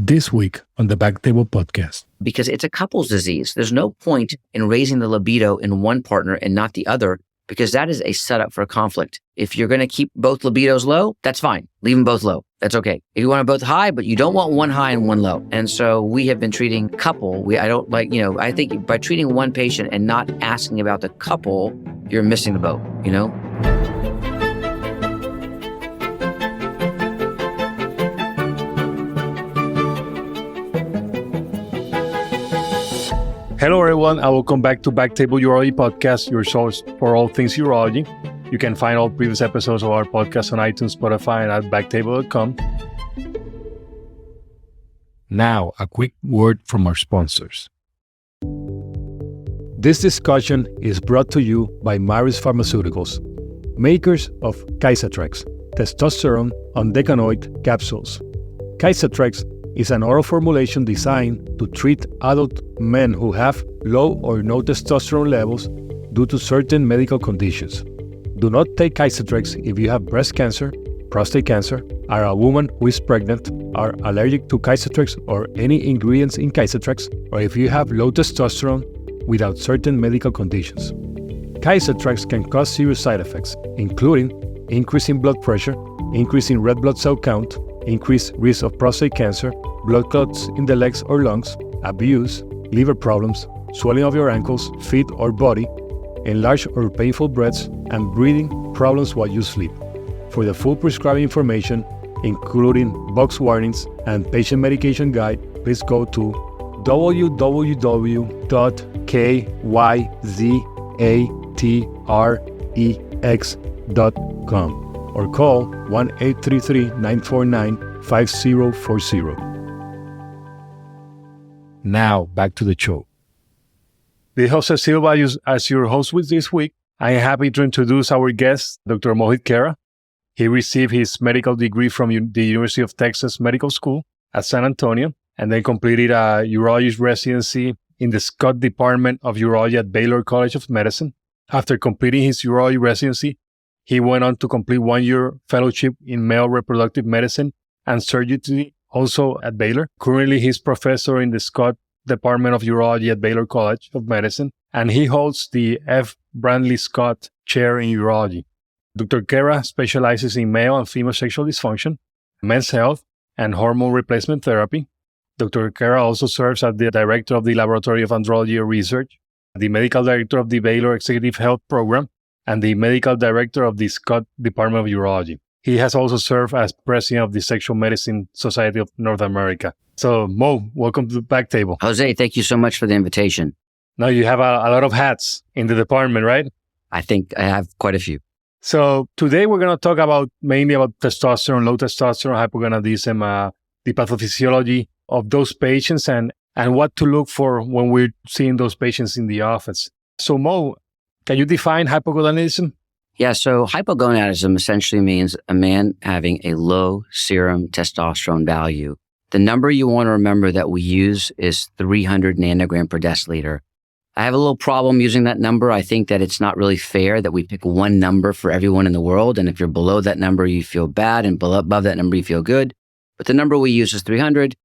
This week on the BackTable podcast. Because it's a couple's disease. There's no point in raising the libido in one partner and not the other, because that is a setup for conflict. If you're going to keep both libidos low, that's fine. Leave them both low. That's okay. If you want them both high, but you don't want one high and one low. And so we have been treating couple. I think by treating one patient and not asking about the couple, you're missing the boat, Hello, everyone, and welcome back to BackTable Urology Podcast, your source for all things urology. You can find all previous episodes of our podcast on iTunes, Spotify, and at backtable.com. Now, a quick word from our sponsors. This discussion is brought to you by Maris Pharmaceuticals, makers of KYZATREX, testosterone undecanoate capsules. KYZATREX is an oral formulation designed to treat adult men who have low or no testosterone levels due to certain medical conditions. Do not take KYZATREX if you have breast cancer, prostate cancer, are a woman who is pregnant, are allergic to KYZATREX or any ingredients in KYZATREX, or if you have low testosterone without certain medical conditions. KYZATREX can cause serious side effects, including increasing blood pressure, increasing red blood cell count, increased risk of prostate cancer, blood clots in the legs or lungs, abuse, liver problems, swelling of your ankles, feet or body, enlarged or painful breaths, and breathing problems while you sleep. For the full prescribing information, including box warnings and patient medication guide, please go to www.KYZATREX.com or call 1-833-949-5040. Now, back to the show. This Jose Silva as your host with this week. I am happy to introduce our guest, Dr. Mohit Khera. He received his medical degree from the University of Texas Medical School at San Antonio, and then completed a urologist residency in the Scott Department of Urology at Baylor College of Medicine. After completing his urology residency, he went on to complete 1-year fellowship in male reproductive medicine and surgery, also at Baylor. Currently, he's professor in the Scott Department of Urology at Baylor College of Medicine, and he holds the F. Brandley Scott Chair in Urology. Dr. Kera specializes in male and female sexual dysfunction, men's health, and hormone replacement therapy. Dr. Kera also serves as the director of the Laboratory of Andrology Research, the medical director of the Baylor Executive Health Program, and the medical director of the Scott Department of Urology. He has also served as president of the Sexual Medicine Society of North America. So, Mo, welcome to the BackTable. Jose, thank you so much for the invitation. Now, you have a lot of hats in the department, right? I think I have quite a few. So, today we're going to talk mainly about testosterone, low testosterone hypogonadism, the pathophysiology of those patients, and what to look for when we're seeing those patients in the office. So, Mo, can you define hypogonadism? Yeah, so hypogonadism essentially means a man having a low serum testosterone value. The number you want to remember that we use is 300 nanogram per deciliter. I have a little problem using that number. I think that it's not really fair that we pick one number for everyone in the world. And if you're below that number, you feel bad, and above that number, you feel good. But the number we use is 300.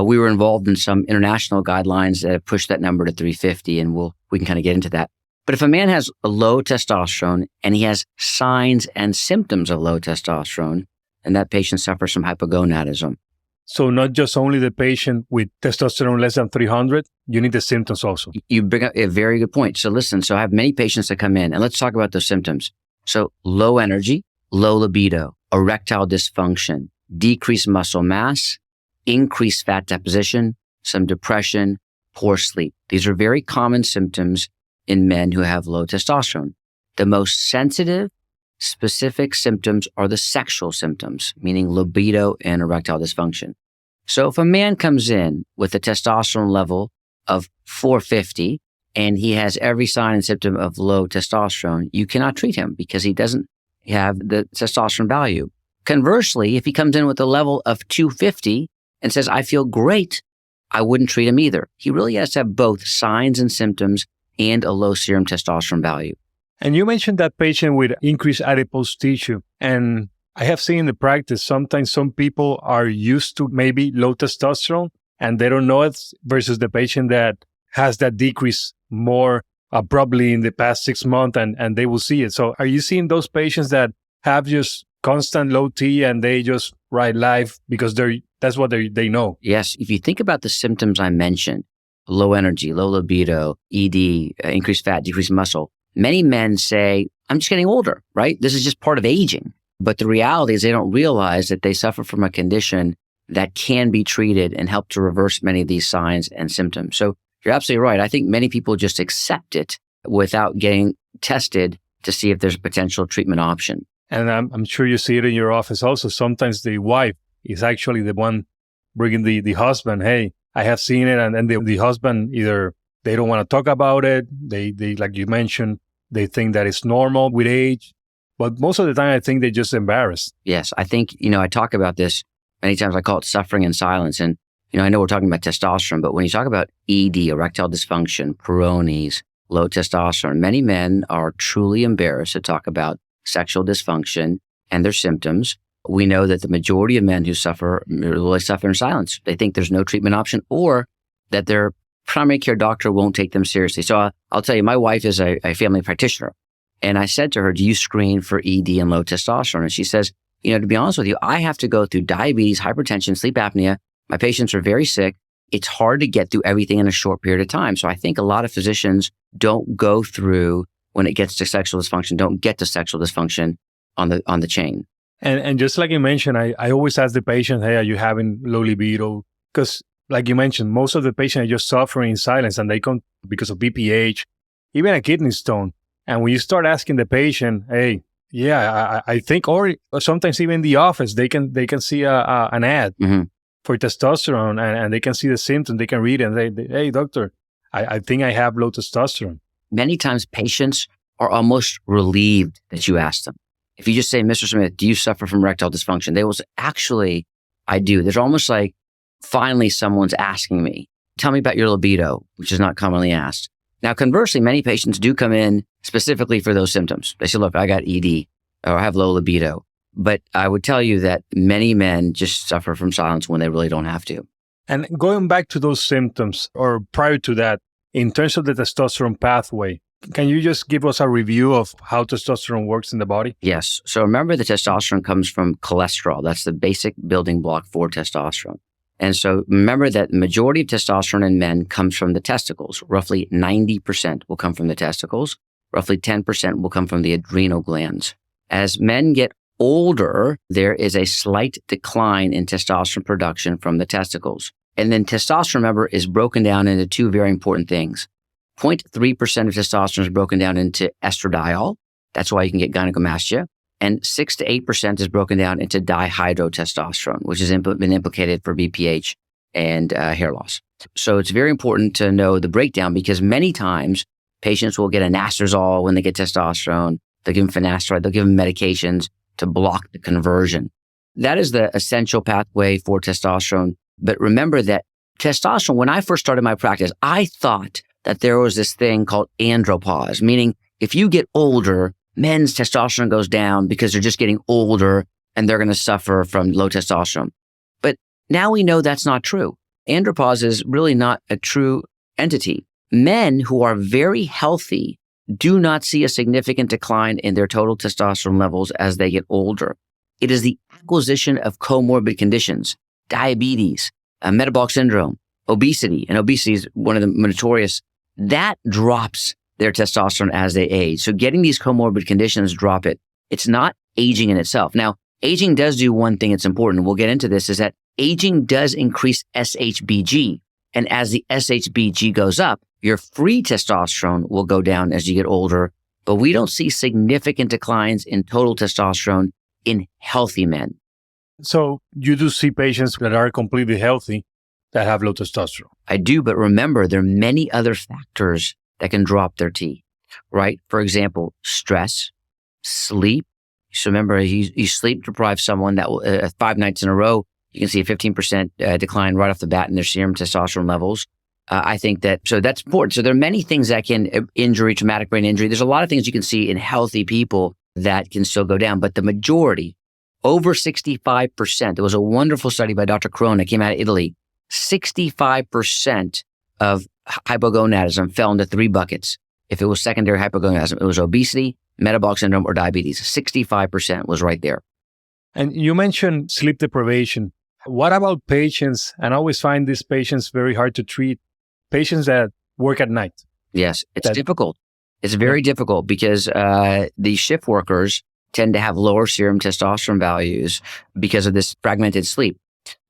We were involved in some international guidelines that pushed that number to 350, and we can kind of get into that. But if a man has a low testosterone and he has signs and symptoms of low testosterone, then that patient suffers from hypogonadism. So not just only the patient with testosterone less than 300, you need the symptoms also. You bring up a very good point. So listen, I have many patients that come in, and let's talk about those symptoms. So low energy, low libido, erectile dysfunction, decreased muscle mass, increased fat deposition, some depression, poor sleep. These are very common symptoms in men who have low testosterone. The most sensitive, specific symptoms are the sexual symptoms, meaning libido and erectile dysfunction. So if a man comes in with a testosterone level of 450 and he has every sign and symptom of low testosterone, you cannot treat him because he doesn't have the testosterone value. Conversely, if he comes in with a level of 250 and says, I feel great, I wouldn't treat him either. He really has to have both signs and symptoms and a low serum testosterone value. And you mentioned that patient with increased adipose tissue. And I have seen in the practice, sometimes some people are used to maybe low testosterone and they don't know it versus the patient that has that decrease more abruptly in the past 6 months and they will see it. So are you seeing those patients that have just constant low T and they just ride life because that's what they know? Yes. If you think about the symptoms I mentioned, low energy, low libido, ED, increased fat, decreased muscle, many men say, I'm just getting older, right? This is just part of aging. But the reality is they don't realize that they suffer from a condition that can be treated and help to reverse many of these signs and symptoms. So you're absolutely right. I think many people just accept it without getting tested to see if there's a potential treatment option. And I'm sure you see it in your office also. Sometimes the wife is actually the one bringing the husband, hey, I have seen it. And then the husband, either they don't want to talk about it. They like you mentioned, they think that it's normal with age. But most of the time, I think they're just embarrassed. Yes. I think, I talk about this many times. I call it suffering in silence. And, I know we're talking about testosterone, but when you talk about ED, erectile dysfunction, Peyronie's, low testosterone, many men are truly embarrassed to talk about sexual dysfunction and their symptoms. We know that the majority of men who suffer really suffer in silence. They think there's no treatment option or that their primary care doctor won't take them seriously. So I'll tell you, my wife is a family practitioner. And I said to her, do you screen for ED and low testosterone? And she says, to be honest with you, I have to go through diabetes, hypertension, sleep apnea. My patients are very sick. It's hard to get through everything in a short period of time. So I think a lot of physicians don't go through when it gets to sexual dysfunction, don't get to sexual dysfunction on the chain. And just like you mentioned, I always ask the patient, hey, are you having low libido? Because like you mentioned, most of the patients are just suffering in silence and they come because of BPH, even a kidney stone. And when you start asking the patient, hey, yeah, I think, or sometimes even in the office, they can see an ad for testosterone and they can see the symptoms, they can read it and say, hey, doctor, I think I have low testosterone. Many times patients are almost relieved that you asked them. If you just say, Mr. Smith, do you suffer from erectile dysfunction? They will say, actually, I do. There's almost like, finally, someone's asking me, tell me about your libido, which is not commonly asked. Now, conversely, many patients do come in specifically for those symptoms. They say, look, I got ED or I have low libido. But I would tell you that many men just suffer from silence when they really don't have to. And going back to those symptoms or prior to that, in terms of the testosterone pathway, can you just give us a review of how testosterone works in the body? Yes. So remember, the testosterone comes from cholesterol. That's the basic building block for testosterone. And so remember that the majority of testosterone in men comes from the testicles. Roughly 90% will come from the testicles. Roughly 10% will come from the adrenal glands. As men get older, there is a slight decline in testosterone production from the testicles. And then testosterone, remember, is broken down into two very important things. 0.3% of testosterone is broken down into estradiol. That's why you can get gynecomastia. And 6 to 8% is broken down into dihydrotestosterone, which has been implicated for BPH and hair loss. So it's very important to know the breakdown because many times patients will get anastrozole when they get testosterone. They'll give them finasteride. They'll give them medications to block the conversion. That is the essential pathway for testosterone. But remember that testosterone, when I first started my practice, I thought that there was this thing called andropause, meaning if you get older, men's testosterone goes down because they're just getting older and they're going to suffer from low testosterone. But now we know that's not true. Andropause is really not a true entity. Men who are very healthy do not see a significant decline in their total testosterone levels as they get older. It is the acquisition of comorbid conditions, diabetes, metabolic syndrome, obesity, and obesity is one of the notorious, that drops their testosterone as they age. So getting these comorbid conditions drop it. It's not aging in itself. Now, aging does do one thing that's important. We'll get into this, is that aging does increase SHBG. And as the SHBG goes up, your free testosterone will go down as you get older. But we don't see significant declines in total testosterone in healthy men. So you do see patients that are completely healthy that have low testosterone. I do, but remember, there are many other factors that can drop their T, right? For example, stress, sleep. So remember, you sleep deprive someone that will, 5 nights in a row, you can see a 15% decline right off the bat in their serum testosterone levels. I think so that's important. So there are many things that can, injury, traumatic brain injury. There's a lot of things you can see in healthy people that can still go down, but the majority over 65%. There was a wonderful study by Dr. Corona, came out of Italy. 65% of hypogonadism fell into 3 buckets. If it was secondary hypogonadism, it was obesity, metabolic syndrome, or diabetes. 65% was right there. And you mentioned sleep deprivation. What about patients? And I always find these patients very hard to treat. Patients that work at night. Yes, it's difficult. It's very difficult because the shift workers tend to have lower serum testosterone values because of this fragmented sleep.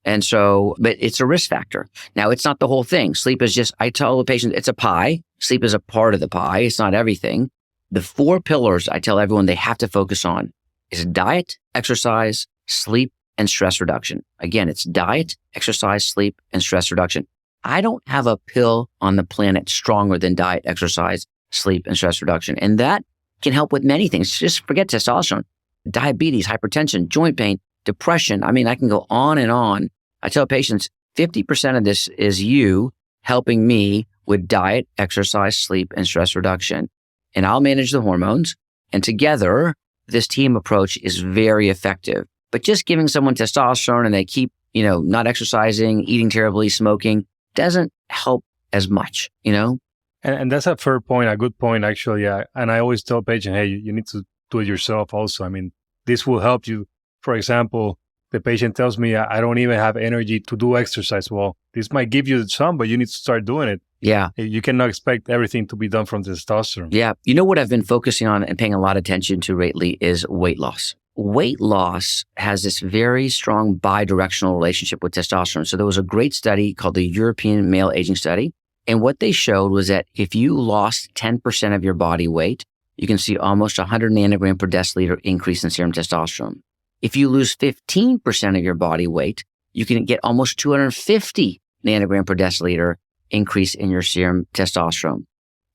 And so, but it's a risk factor. Now, it's not the whole thing. Sleep is just, I tell the patient, it's a pie. Sleep is a part of the pie. It's not everything. The 4 pillars I tell everyone they have to focus on is diet, exercise, sleep, and stress reduction. Again, it's diet, exercise, sleep, and stress reduction. I don't have a pill on the planet stronger than diet, exercise, sleep, and stress reduction. And that can help with many things. Just forget testosterone, diabetes, hypertension, joint pain, depression. I mean, I can go on and on. I tell patients 50% of this is you helping me with diet, exercise, sleep, and stress reduction. And I'll manage the hormones. And together, this team approach is very effective. But just giving someone testosterone and they keep, not exercising, eating terribly, smoking, doesn't help as much, And that's a fair point, a good point, actually. And I always tell patients, hey, you need to do it yourself also. I mean, this will help you. For example, the patient tells me, I don't even have energy to do exercise. Well, this might give you some, but you need to start doing it. Yeah. You cannot expect everything to be done from testosterone. Yeah. You know what I've been focusing on and paying a lot of attention to lately is weight loss. Weight loss has this very strong bidirectional relationship with testosterone. So there was a great study called the European Male Aging Study. And what they showed was that if you lost 10% of your body weight, you can see almost 100 nanogram per deciliter increase in serum testosterone. If you lose 15% of your body weight, you can get almost 250 nanogram per deciliter increase in your serum testosterone.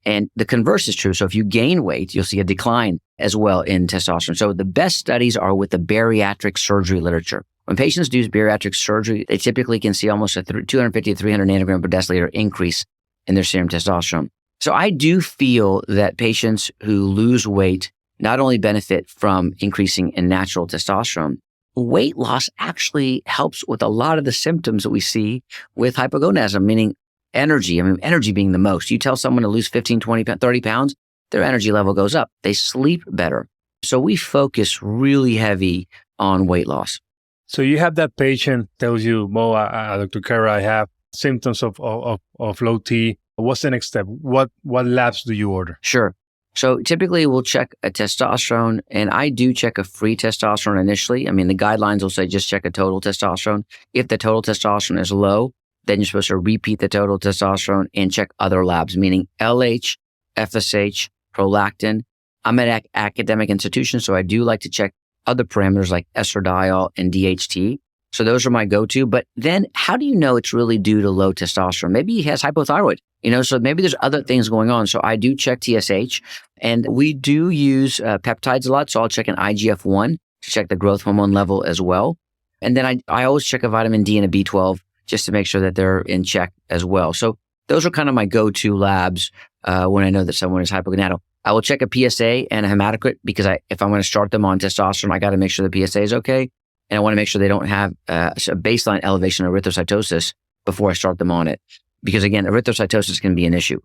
And the converse is true. So if you gain weight, you'll see a decline as well in testosterone. So the best studies are with the bariatric surgery literature. When patients do bariatric surgery, they typically can see almost a 250 to 300 nanogram per deciliter increase in their serum testosterone. So I do feel that patients who lose weight not only benefit from increasing in natural testosterone, weight loss actually helps with a lot of the symptoms that we see with hypogonadism, meaning energy. I mean, energy being the most. You tell someone to lose 15, 20, 30 pounds, their energy level goes up. They sleep better. So we focus really heavy on weight loss. So you have that patient tells you, Mo, Dr. Kera, I have symptoms of low T. What's the next step? What labs do you order? Sure. So typically we'll check a testosterone, and I do check a free testosterone initially. I mean, the guidelines will say just check a total testosterone. If the total testosterone is low, then you're supposed to repeat the total testosterone and check other labs, meaning LH, FSH, prolactin. I'm at an academic institution, so I do like to check other parameters like estradiol and DHT. So those are my go-to. But then how do you know it's really due to low testosterone? Maybe he has hypothyroid, so maybe there's other things going on. So I do check TSH, and we do use peptides a lot. So I'll check an IGF-1 to check the growth hormone level as well. And then I always check a vitamin D and a B12 just to make sure that they're in check as well. So those are kind of my go-to labs when I know that someone is hypogonadal. I will check a PSA and a hematocrit because if I'm going to start them on testosterone, I got to make sure the PSA is okay. And I want to make sure they don't have a baseline elevation of erythrocytosis before I start them on it. Because again, erythrocytosis can be an issue.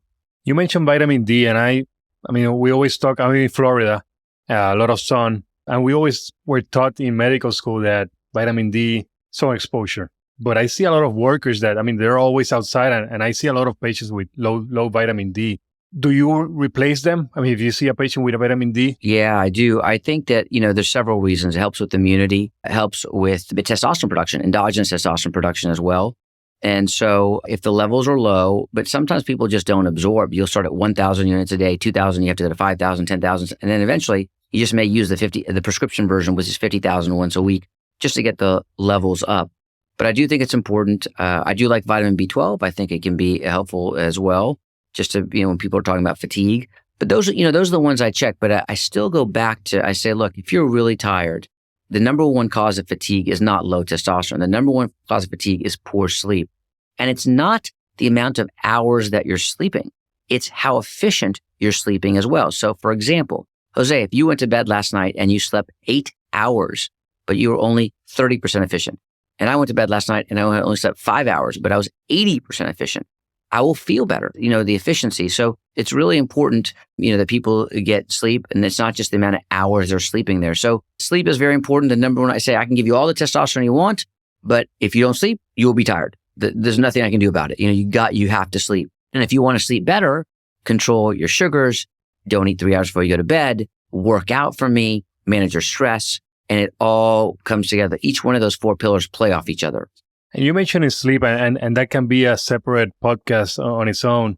You mentioned vitamin D, and I mean, we always talk, I'm in Florida, a lot of sun, and we always were taught in medical school that vitamin D, sun exposure. But I see a lot of workers that, they're always outside, and I see a lot of patients with low vitamin D. Do you replace them? If you see a patient with a vitamin D? Yeah, I do. I think that, there's several reasons. It helps with immunity. It helps with the testosterone production, endogenous testosterone production as well. And so if the levels are low, but sometimes people just don't absorb, you'll start at 1,000 units a day, 2,000, you have to go to 5,000, 10,000. And then eventually you just may use the prescription version, which is 50,000 once a week, just to get the levels up. But I do think it's important. I do like vitamin B12. I think it can be helpful as well, just to, when people are talking about fatigue. But those are the ones I check. But I still go back to, I say, look, if you're really tired, the number one cause of fatigue is not low testosterone. The number one cause of fatigue is poor sleep. And it's not the amount of hours that you're sleeping. It's how efficient you're sleeping as well. So for example, Jose, if you went to bed last night and you slept 8 hours, but you were only 30% efficient. And I went to bed last night and I only slept 5 hours, but I was 80% efficient. I will feel better, the efficiency. So it's really important, that people get sleep, and it's not just the amount of hours they're sleeping there. So sleep is very important. The number one, I say, I can give you all the testosterone you want, but if you don't sleep, you will be tired. There's nothing I can do about it. You have to sleep. And if you want to sleep better, control your sugars, don't eat 3 hours before you go to bed, work out for me, manage your stress, and it all comes together. Each one of those 4 pillars play off each other. And you mentioned sleep, and that can be a separate podcast on its own,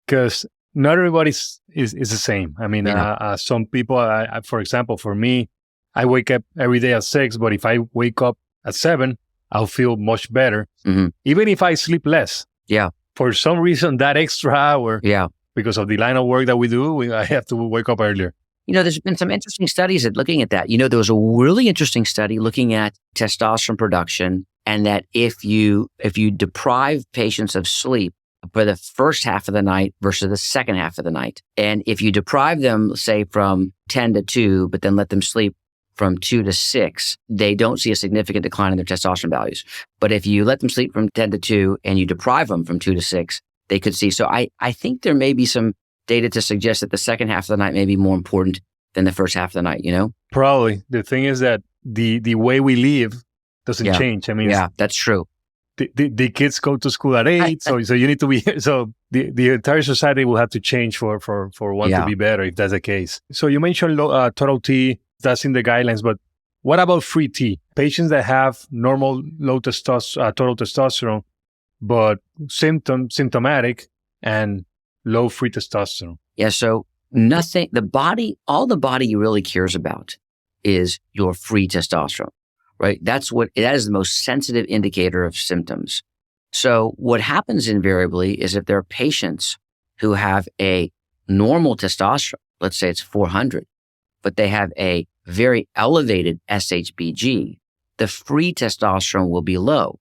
because not everybody is the same. I mean, some people, for example, for me, I wake up every day at 6, but if I wake up at 7, I'll feel much better, even if I sleep less. Yeah. For some reason, that extra hour, because of the line of work that we do, I have to wake up earlier. There's been some interesting studies looking at that. There was a really interesting study looking at testosterone production, and that if you deprive patients of sleep for the first half of the night versus the second half of the night, and if you deprive them, say, from 10 to 2, but then let them sleep from 2 to 6, they don't see a significant decline in their testosterone values. But if you let them sleep from 10 to 2 and you deprive them from 2 to 6, they could see. So I think there may be some data to suggest that the second half of the night may be more important than the first half of the night, Probably. The thing is that the way we live doesn't change. I mean, that's true. The kids go to school at 8, so you need to be, so the entire society will have to change for one to be better, if that's the case. So you mentioned total T, that's in the guidelines, but what about free T? Patients that have normal low total testosterone, but symptomatic and low free testosterone. Yeah, so all the body really cares about is your free testosterone, right? That is the most sensitive indicator of symptoms. So what happens invariably is if there are patients who have a normal testosterone, let's say it's 400, but they have a very elevated SHBG, the free testosterone will be low.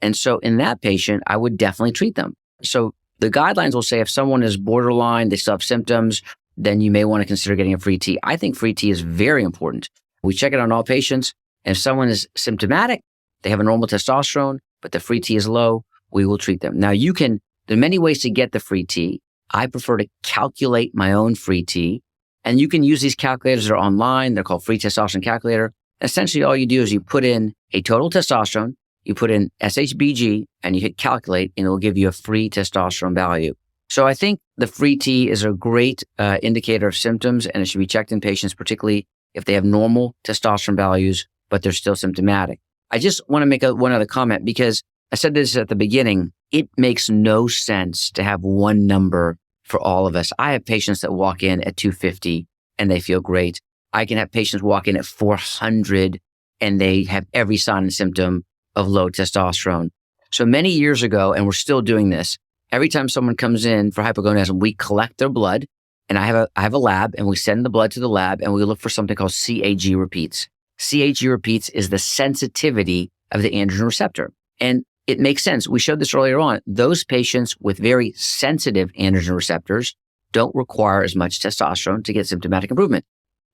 And so in that patient, I would definitely treat them. So the guidelines will say if someone is borderline, they still have symptoms, then you may want to consider getting a free T. I think free T is very important. We check it on all patients. And if someone is symptomatic, they have a normal testosterone, but the free T is low, we will treat them. Now there are many ways to get the free T. I prefer to calculate my own free T. And you can use these calculators that are online. They're called free testosterone calculator. Essentially, all you do is you put in a total testosterone, you put in SHBG, and you hit calculate, and it will give you a free testosterone value. So I think the free T is a great indicator of symptoms, and it should be checked in patients, particularly if they have normal testosterone values, but they're still symptomatic. I just want to make one other comment, because I said this at the beginning. It makes no sense to have one number for all of us. I have patients that walk in at 250 and they feel great. I can have patients walk in at 400 and they have every sign and symptom of low testosterone. So many years ago, and we're still doing this, every time someone comes in for hypogonadism, we collect their blood, and I have a lab, and we send the blood to the lab, and we look for something called CAG repeats. CAG repeats is the sensitivity of the androgen receptor. And it makes sense. We showed this earlier on. Those patients with very sensitive androgen receptors don't require as much testosterone to get symptomatic improvement.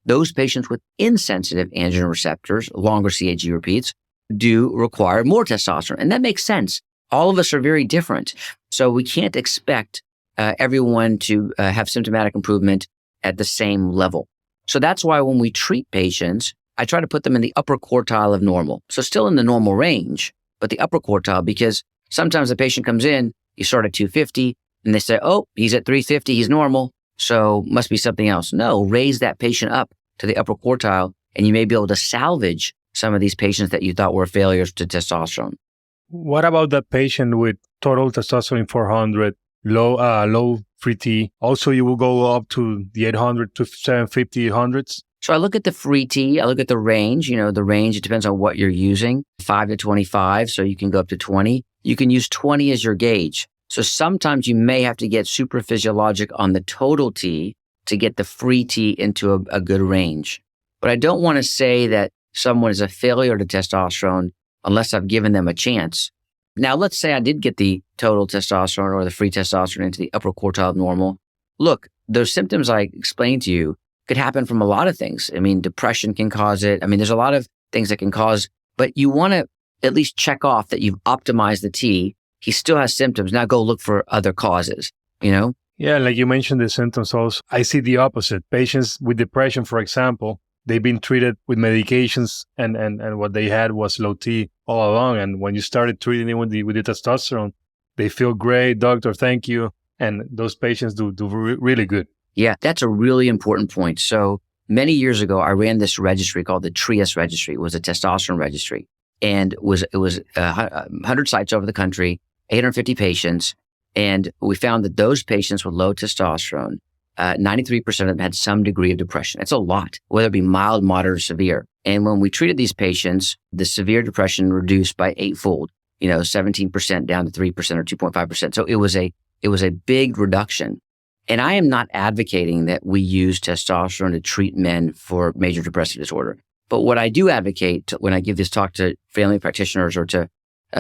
Those patients with insensitive androgen receptors, longer CAG repeats, do require more testosterone. And that makes sense. All of us are very different. So we can't expect everyone to have symptomatic improvement at the same level. So that's why when we treat patients, I try to put them in the upper quartile of normal. So still in the normal range, but the upper quartile, because sometimes the patient comes in, you start at 250, and they say, oh, he's at 350, he's normal, so must be something else. No, raise that patient up to the upper quartile, and you may be able to salvage some of these patients that you thought were failures to testosterone. What about the patient with total testosterone 400, low free T? Also, you will go up to the 800 to 750, 800s? So I look at the free T, I look at the range. The range, it depends on what you're using, 5 to 25, so you can go up to 20. You can use 20 as your gauge. So sometimes you may have to get super physiologic on the total T to get the free T into a good range. But I don't want to say that someone is a failure to testosterone unless I've given them a chance. Now, let's say I did get the total testosterone or the free testosterone into the upper quartile of normal. Look, those symptoms I explained to you could happen from a lot of things. I mean, depression can cause it. I mean, there's a lot of things that can cause, but you want to at least check off that you've optimized the T. He still has symptoms. Now go look for other causes, you know? Yeah, like you mentioned the symptoms also. I see the opposite. Patients with depression, for example, they've been treated with medications and what they had was low T all along. And when you started treating them with the testosterone, they feel great, doctor, thank you. And those patients do really good. Yeah, that's a really important point. So many years ago, I ran this registry called the TRIAS registry. It was a testosterone registry. And it was 100 sites over the country, 850 patients. And we found that those patients with low testosterone, 93% of them had some degree of depression. It's a lot, whether it be mild, moderate, or severe. And when we treated these patients, the severe depression reduced by 8-fold, 17% down to 3% or 2.5%. So it was a big reduction. And I am not advocating that we use testosterone to treat men for major depressive disorder. But what I do advocate when I give this talk to family practitioners or to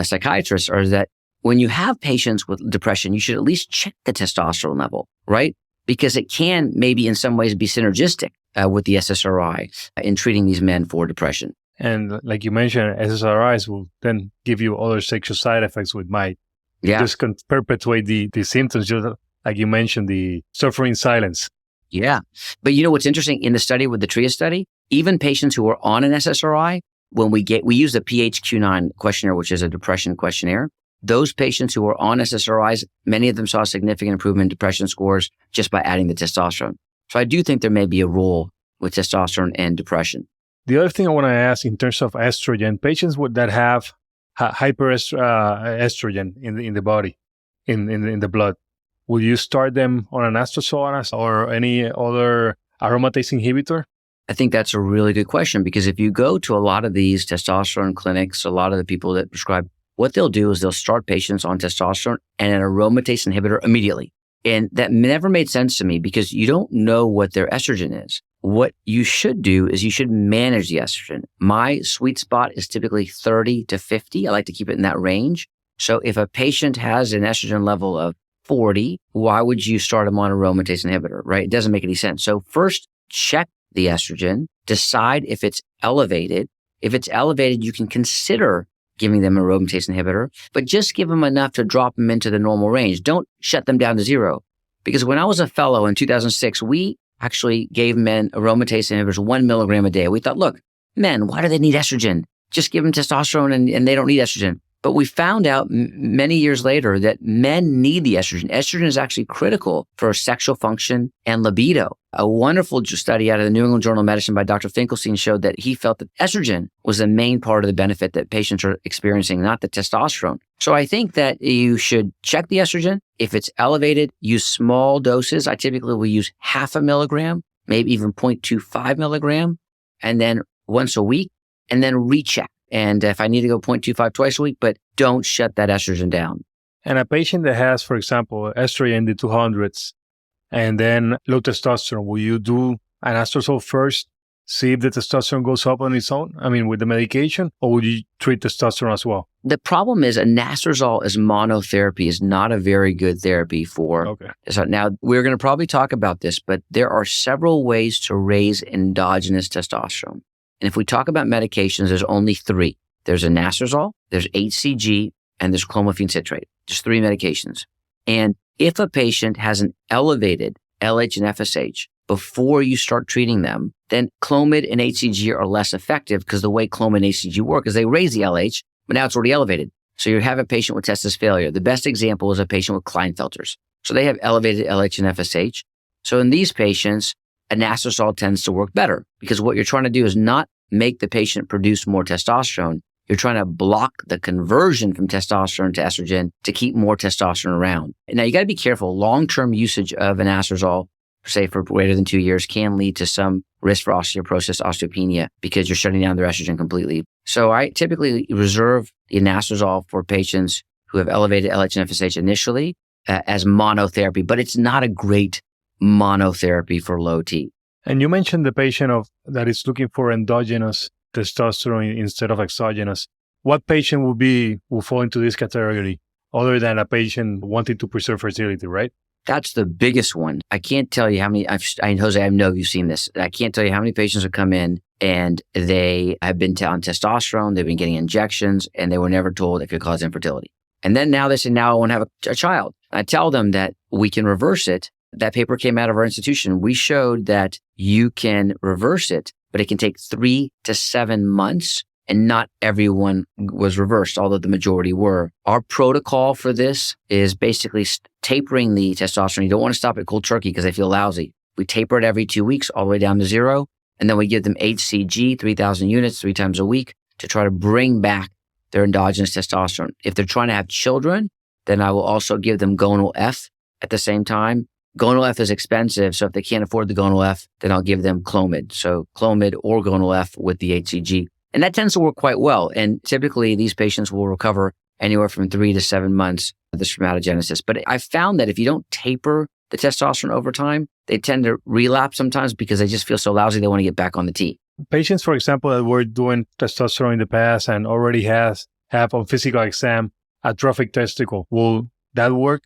psychiatrists is that when you have patients with depression, you should at least check the testosterone level, right? Because it can maybe in some ways be synergistic with the SSRI in treating these men for depression. And like you mentioned, SSRIs will then give you other sexual side effects which might just perpetuate the symptoms, just like you mentioned, the suffering silence. Yeah. But you know what's interesting in the study with the TRIAS study, even patients who were on an SSRI, when we use the PHQ-9 questionnaire, which is a depression questionnaire, those patients who were on SSRIs, many of them saw significant improvement in depression scores just by adding the testosterone. So I do think there may be a role with testosterone and depression. The other thing I want to ask in terms of estrogen, patients that have hyperestrogen in the body, in the blood, will you start them on an estradiol or any other aromatase inhibitor? I think that's a really good question, because if you go to a lot of these testosterone clinics, a lot of the people that prescribe, what they'll do is they'll start patients on testosterone and an aromatase inhibitor immediately. And that never made sense to me because you don't know what their estrogen is. What you should do is you should manage the estrogen. My sweet spot is typically 30 to 50. I like to keep it in that range. So if a patient has an estrogen level of 40, why would you start them on aromatase inhibitor, right? It doesn't make any sense. So first, check the estrogen, decide if it's elevated. If it's elevated, you can consider giving them an aromatase inhibitor, but just give them enough to drop them into the normal range. Don't shut them down to zero. Because when I was a fellow in 2006, we actually gave men aromatase inhibitors 1 milligram a day. We thought, look, men, why do they need estrogen? Just give them testosterone and they don't need estrogen. But we found out many years later that men need the estrogen. Estrogen is actually critical for sexual function and libido. A wonderful study out of the New England Journal of Medicine by Dr. Finkelstein showed that he felt that estrogen was the main part of the benefit that patients are experiencing, not the testosterone. So I think that you should check the estrogen. If it's elevated, use small doses. I typically will use 0.5 milligram, maybe even 0.25 milligram, and then once a week, and then recheck. And if I need to go 0.25 twice a week, but don't shut that estrogen down. And a patient that has, for example, estrogen in the 200s and then low testosterone, will you do an estradiol first, see if the testosterone goes up on its own, with the medication, or would you treat testosterone as well? The problem is anastrozole as monotherapy is not a very good therapy for. Okay. So now we're going to probably talk about this, but there are several ways to raise endogenous testosterone. And if we talk about medications, there's only 3. There's anastrozole, there's HCG, and there's clomiphene citrate. Just 3 medications. And if a patient has an elevated LH and FSH before you start treating them, then Clomid and HCG are less effective because the way Clomid and HCG work is they raise the LH, but now it's already elevated. So you have a patient with testis failure. The best example is a patient with Klinefelters. So they have elevated LH and FSH. So in these patients, anastrozole tends to work better because what you're trying to do is not make the patient produce more testosterone. You're trying to block the conversion from testosterone to estrogen to keep more testosterone around. Now, you got to be careful. Long-term usage of anastrozole, say for greater than 2 years, can lead to some risk for osteoporosis, osteopenia, because you're shutting down their estrogen completely. So I typically reserve the anastrozole for patients who have elevated LH and FSH initially as monotherapy, but it's not a great monotherapy for low T. And you mentioned the patient that is looking for endogenous testosterone instead of exogenous. What patient will fall into this category other than a patient wanting to preserve fertility, right? That's the biggest one. I can't tell you how many, Jose, I know you've seen this. I can't tell you how many patients have come in and they have been on testosterone, they've been getting injections, and they were never told it could cause infertility. And then now they say, now I want to have a child. I tell them that we can reverse it. That paper came out of our institution. We showed that you can reverse it, but it can take 3 to 7 months, and not everyone was reversed, although the majority were. Our protocol for this is basically tapering the testosterone. You don't want to stop at cold turkey because they feel lousy. We taper it every 2 weeks all the way down to 0. And then we give them HCG, 3,000 units, 3 times a week to try to bring back their endogenous testosterone. If they're trying to have children, then I will also give them gonal F at the same time. Gonal F is expensive, so if they can't afford the gonal F, then I'll give them Clomid. So Clomid or gonal F with the HCG. And that tends to work quite well. And typically these patients will recover anywhere from 3 to 7 months of the spermatogenesis. But I found that if you don't taper the testosterone over time, they tend to relapse sometimes because they just feel so lousy they want to get back on the T. Patients, for example, that were doing testosterone in the past and already have on physical exam atrophic testicle, will that work?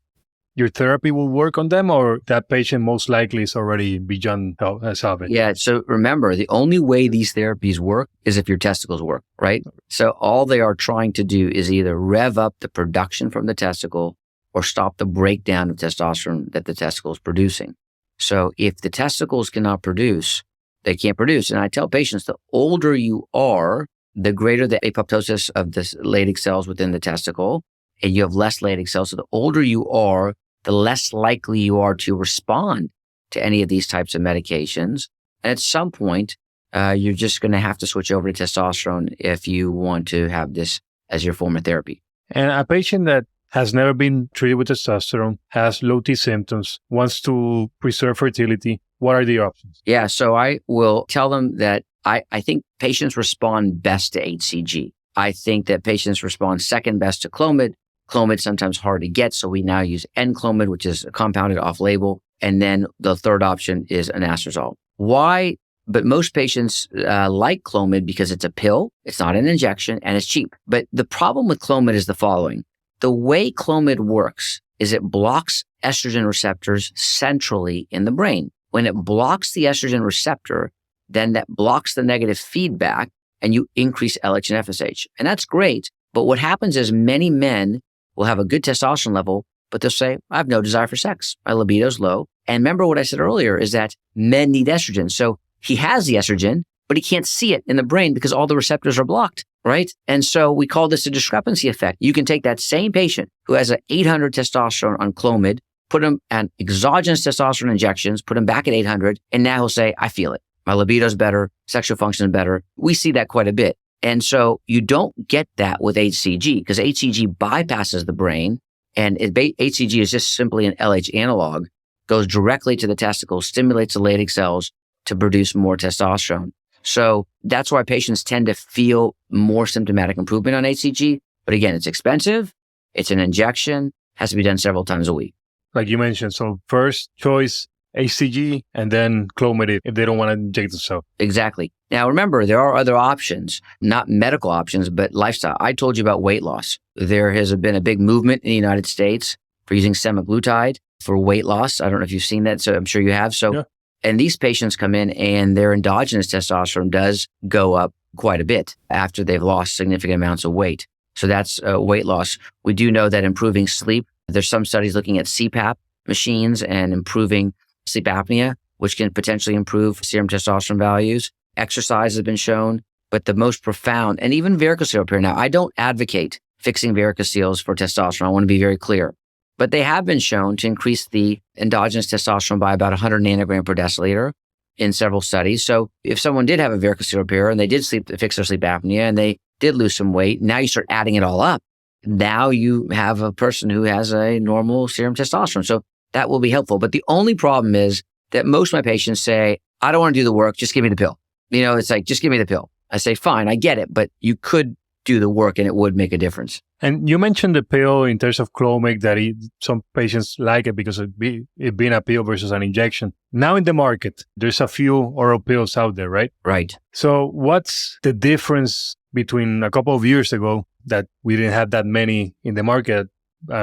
Your therapy will work on them, or that patient most likely is already beyond salvage? Yeah. So remember, the only way these therapies work is if your testicles work, right? So all they are trying to do is either rev up the production from the testicle or stop the breakdown of testosterone that the testicle is producing. So if the testicles cannot produce, they can't produce. And I tell patients, the older you are, the greater the apoptosis of the Leydig cells within the testicle, and you have less Leydig cells. So the older you are, the less likely you are to respond to any of these types of medications. And at some point, you're just going to have to switch over to testosterone if you want to have this as your form of therapy. And a patient that has never been treated with testosterone, has low T symptoms, wants to preserve fertility, what are the options? Yeah, so I will tell them that I think patients respond best to HCG. I think that patients respond second best to Clomid. Clomid sometimes hard to get, so we now use N-Clomid, which is compounded off-label. And then the third option is anastrozole. Why? But most patients like Clomid because it's a pill, it's not an injection, and it's cheap. But the problem with Clomid is the following. The way Clomid works is it blocks estrogen receptors centrally in the brain. When it blocks the estrogen receptor, then that blocks the negative feedback and you increase LH and FSH. And that's great. But what happens is many men will have a good testosterone level, but they'll say, I have no desire for sex. My libido's low. And remember what I said earlier is that men need estrogen. So he has the estrogen, but he can't see it in the brain because all the receptors are blocked, right? And so we call this a discrepancy effect. You can take that same patient who has an 800 testosterone on Clomid, put him on exogenous testosterone injections, put him back at 800, and now he'll say, I feel it. My libido's better, sexual function is better. We see that quite a bit. And so you don't get that with HCG because HCG bypasses the brain, and HCG is just simply an LH analog, goes directly to the testicles, stimulates the Leydig cells to produce more testosterone. So that's why patients tend to feel more symptomatic improvement on HCG. But again, it's expensive. It's an injection, has to be done several times a week. Like you mentioned, so first choice, HCG, and then Clomid if they don't want to inject themselves. Exactly. Now, remember, there are other options, not medical options, but lifestyle. I told you about weight loss. There has been a big movement in the United States for using semaglutide for weight loss. I don't know if you've seen that, so I'm sure you have. So, yeah. And these patients come in and their endogenous testosterone does go up quite a bit after they've lost significant amounts of weight. So that's weight loss. We do know that improving sleep, there's some studies looking at CPAP machines and improving sleep apnea, which can potentially improve serum testosterone values. Exercise has been shown, but the most profound, and even varicocele repair. Now, I don't advocate fixing varicoceles for testosterone. I want to be very clear. But they have been shown to increase the endogenous testosterone by about 100 nanogram per deciliter in several studies. So if someone did have a varicocele repair and they did fix their sleep apnea and they did lose some weight, now you start adding it all up. Now you have a person who has a normal serum testosterone. So that will be helpful. But the only problem is that most of my patients say, I don't want to do the work, just give me the pill. It's like, just give me the pill. I say, fine, I get it, but you could do the work and it would make a difference. And you mentioned the pill in terms of Clomid that some patients like it because it being a pill versus an injection. Now in the market, there's a few oral pills out there, right? Right. So what's the difference between a couple of years ago that we didn't have that many in the market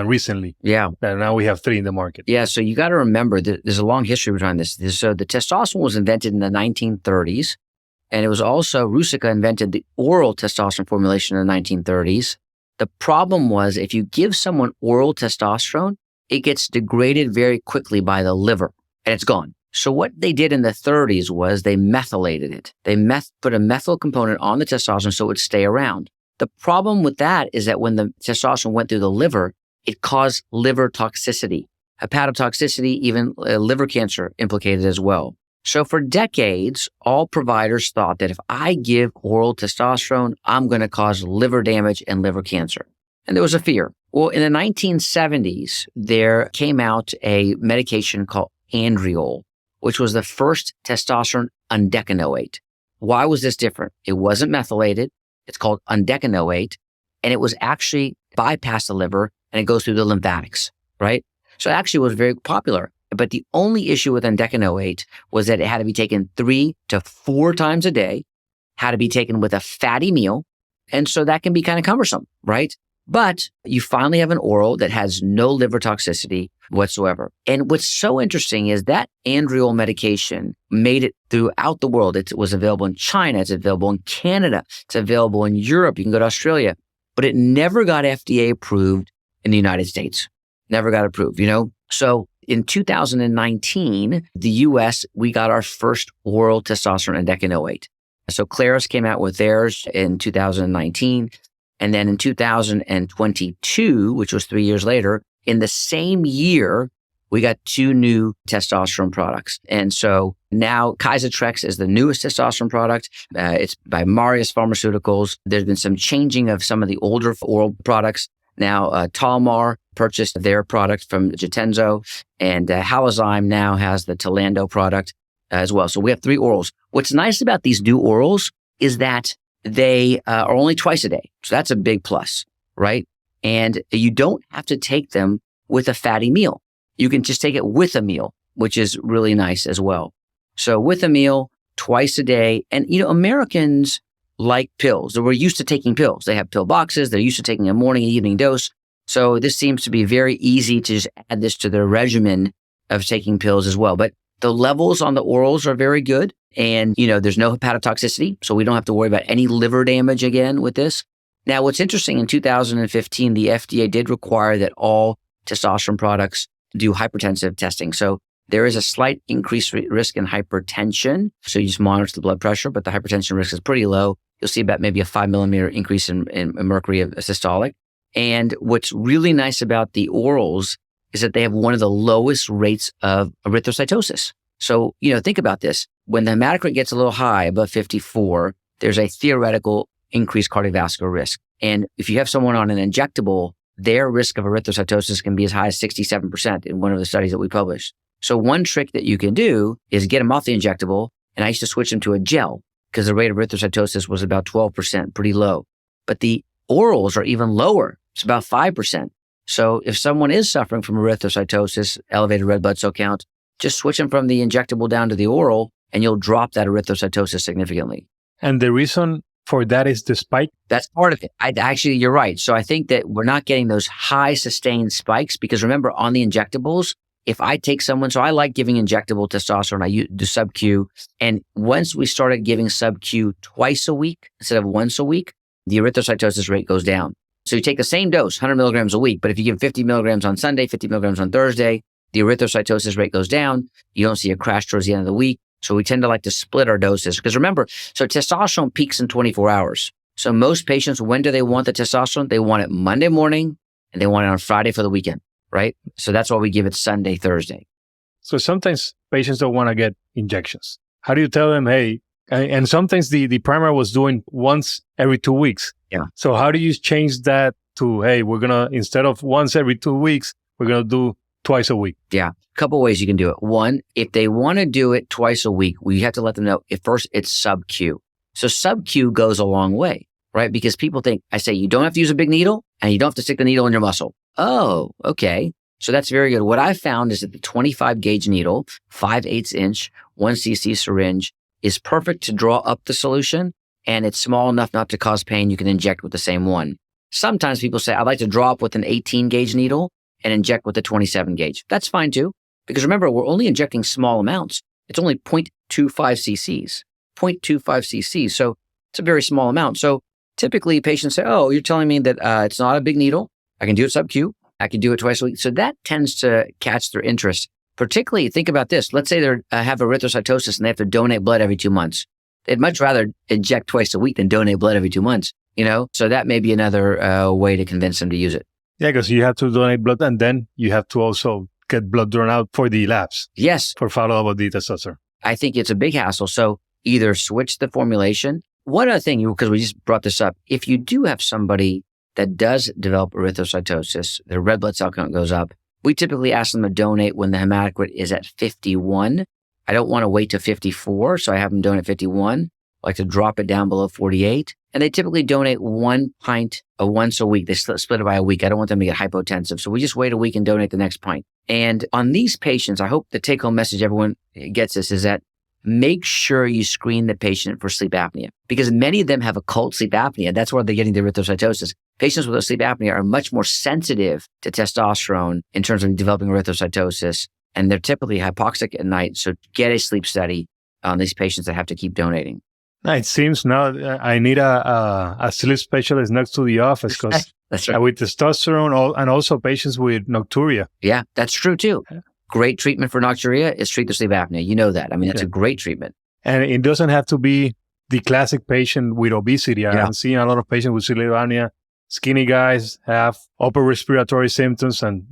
recently? Yeah. And now we have 3 in the market. Yeah. So you got to remember that there's a long history behind this. So the testosterone was invented in the 1930s. And it was also, Rusica invented the oral testosterone formulation in the 1930s. The problem was if you give someone oral testosterone, it gets degraded very quickly by the liver and it's gone. So what they did in the 30s was they methylated it. They put a methyl component on the testosterone so it would stay around. The problem with that is that when the testosterone went through the liver, it caused liver toxicity, hepatotoxicity, even liver cancer implicated as well. So for decades, all providers thought that if I give oral testosterone, I'm going to cause liver damage and liver cancer. And there was a fear. Well, in the 1970s, there came out a medication called estradiol, which was the first testosterone undecanoate. Why was this different? It wasn't methylated. It's called undecanoate, and it was actually bypass the liver and it goes through the lymphatics, right? So it actually was very popular. But the only issue with undecanoate was that it had to be taken 3 to 4 times a day, had to be taken with a fatty meal. And so that can be kind of cumbersome, right? But you finally have an oral that has no liver toxicity whatsoever. And what's so interesting is that estradiol medication made it throughout the world. It was available in China. It's available in Canada. It's available in Europe. You can go to Australia. But it never got FDA approved in the United States. Never got approved, So in 2019, the US, we got our first oral testosterone undecanoate. So Claris came out with theirs in 2019. And then in 2022, which was 3 years later, in the same year, we got 2 new testosterone products. And so now KYZATREX is the newest testosterone product. It's by Marius Pharmaceuticals. There's been some changing of some of the older oral products. Now, Talmar purchased their product from Jatenzo, and Halozyme now has the Talando product as well. So we have 3 orals. What's nice about these new orals is that they are only twice a day. So that's a big plus, right? And you don't have to take them with a fatty meal. You can just take it with a meal, which is really nice as well. So with a meal, twice a day. And, Americans like pills. We're used to taking pills. They have pill boxes. They're used to taking a morning and evening dose. So this seems to be very easy to just add this to their regimen of taking pills as well. But the levels on the orals are very good. And, there's no hepatotoxicity, so we don't have to worry about any liver damage again with this. Now, what's interesting, in 2015, the FDA did require that all testosterone products do hypertensive testing. So there is a slight increased risk in hypertension. So you just monitor the blood pressure, but the hypertension risk is pretty low. You'll see about maybe a 5 millimeter increase in mercury of systolic. And what's really nice about the orals is that they have one of the lowest rates of erythrocytosis. So, think about this. When the hematocrit gets a little high, above 54, there's a theoretical increased cardiovascular risk. And if you have someone on an injectable, their risk of erythrocytosis can be as high as 67% in one of the studies that we published. So one trick that you can do is get them off the injectable. And I used to switch them to a gel because the rate of erythrocytosis was about 12%, pretty low. But the orals are even lower. It's about 5%. So if someone is suffering from erythrocytosis, elevated red blood cell count, just switch them from the injectable down to the oral, and you'll drop that erythrocytosis significantly. And the reason for that is the spike? That's part of it. Actually, you're right. So I think that we're not getting those high sustained spikes because remember, on the injectables, if I take someone, so I like giving injectable testosterone, I do sub-Q. And once we started giving sub-Q twice a week instead of once a week, the erythrocytosis rate goes down. So you take the same dose, 100 milligrams a week, but if you give 50 milligrams on Sunday, 50 milligrams on Thursday, the erythrocytosis rate goes down. You don't see a crash towards the end of the week. So we tend to like to split our doses. Because remember, so testosterone peaks in 24 hours. So most patients, when do they want the testosterone? They want it Monday morning and they want it on Friday for the weekend, right? So that's why we give it Sunday, Thursday. So sometimes patients don't want to get injections. How do you tell them, hey, and sometimes the primary was doing once every 2 weeks. Yeah. So how do you change that to, hey, we're going to, instead of once every 2 weeks, we're going to do twice a week? Yeah. A couple of ways you can do it. One, if they want to do it twice a week, we have to let them know at first it's sub-Q. So sub-Q goes a long way, right? Because people think, I say, you don't have to use a big needle and you don't have to stick the needle in your muscle. Oh, okay. So that's very good. What I found is that the 25 gauge needle, 5/8 inch, 1 cc syringe is perfect to draw up the solution. And it's small enough not to cause pain. You can inject with the same one. Sometimes people say, I'd like to draw up with an 18 gauge needle and inject with the 27 gauge. That's fine too. Because remember, we're only injecting small amounts. It's only 0.25 cc's. 0.25 cc. So it's a very small amount. So typically patients say, oh, you're telling me that it's not a big needle. I can do it sub-Q. I can do it twice a week. So that tends to catch their interest. Particularly, think about this. Let's say they have erythrocytosis and they have to donate blood every 2 months. They'd much rather inject twice a week than donate blood every 2 months, So that may be another way to convince them to use it. Yeah, because you have to donate blood and then you have to also get blood drawn out for the labs. Yes. For follow-up of the testosterone. I think it's a big hassle. So either switch the formulation. One other thing, because we just brought this up, if you do have somebody that does develop erythrocytosis, their red blood cell count goes up, we typically ask them to donate when the hematocrit is at 51. I don't want to wait to 54, so I have them donate 51. I like to drop it down below 48. And they typically donate 1 pint once a week. They split it by a week. I don't want them to get hypotensive. So we just wait a week and donate the next pint. And on these patients, I hope the take-home message everyone gets this is that make sure you screen the patient for sleep apnea, because many of them have occult sleep apnea. That's where they're getting the erythrocytosis. Patients with sleep apnea are much more sensitive to testosterone in terms of developing erythrocytosis, and they're typically hypoxic at night. So get a sleep study on these patients that have to keep donating. It seems now I need a sleep specialist next to the office because that's right. With testosterone and also patients with nocturia. Yeah, that's true too. Yeah. Great treatment for nocturia is treat the sleep apnea. You know that. I mean, that's a great treatment. And it doesn't have to be the classic patient with obesity. I'm seeing a lot of patients with sleep apnea. Skinny guys have upper respiratory symptoms and,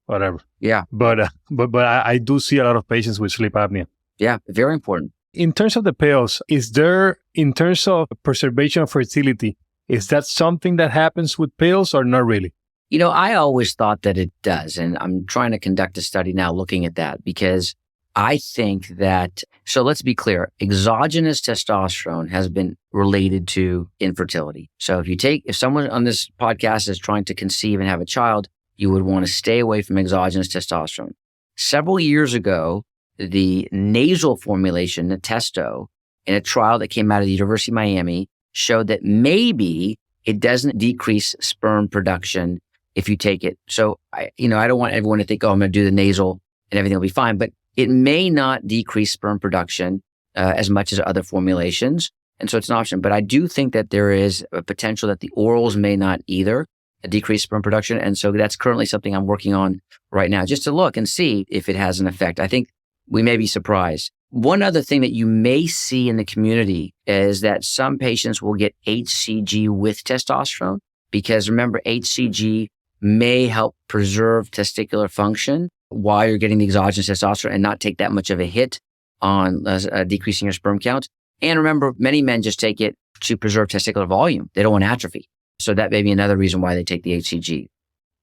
whatever. Yeah. But I do see a lot of patients with sleep apnea. Yeah, very important. In terms of the pills, in terms of preservation of fertility, is that something that happens with pills or not really? I always thought that it does. And I'm trying to conduct a study now looking at that because I think that, so let's be clear, exogenous testosterone has been related to infertility. So if someone on this podcast is trying to conceive and have a child, you would want to stay away from exogenous testosterone. Several years ago, the nasal formulation, the Testo, in a trial that came out of the University of Miami, showed that maybe it doesn't decrease sperm production if you take it. So I don't want everyone to think, I'm going to do the nasal and everything will be fine, but it may not decrease sperm production as much as other formulations. And so it's an option. But I do think that there is a potential that the orals may not either decrease sperm production. And so that's currently something I'm working on right now, just to look and see if it has an effect. I think we may be surprised. One other thing that you may see in the community is that some patients will get HCG with testosterone because remember, HCG may help preserve testicular function while you're getting the exogenous testosterone and not take that much of a hit on decreasing your sperm count. And remember, many men just take it to preserve testicular volume. They don't want atrophy. So that may be another reason why they take the HCG.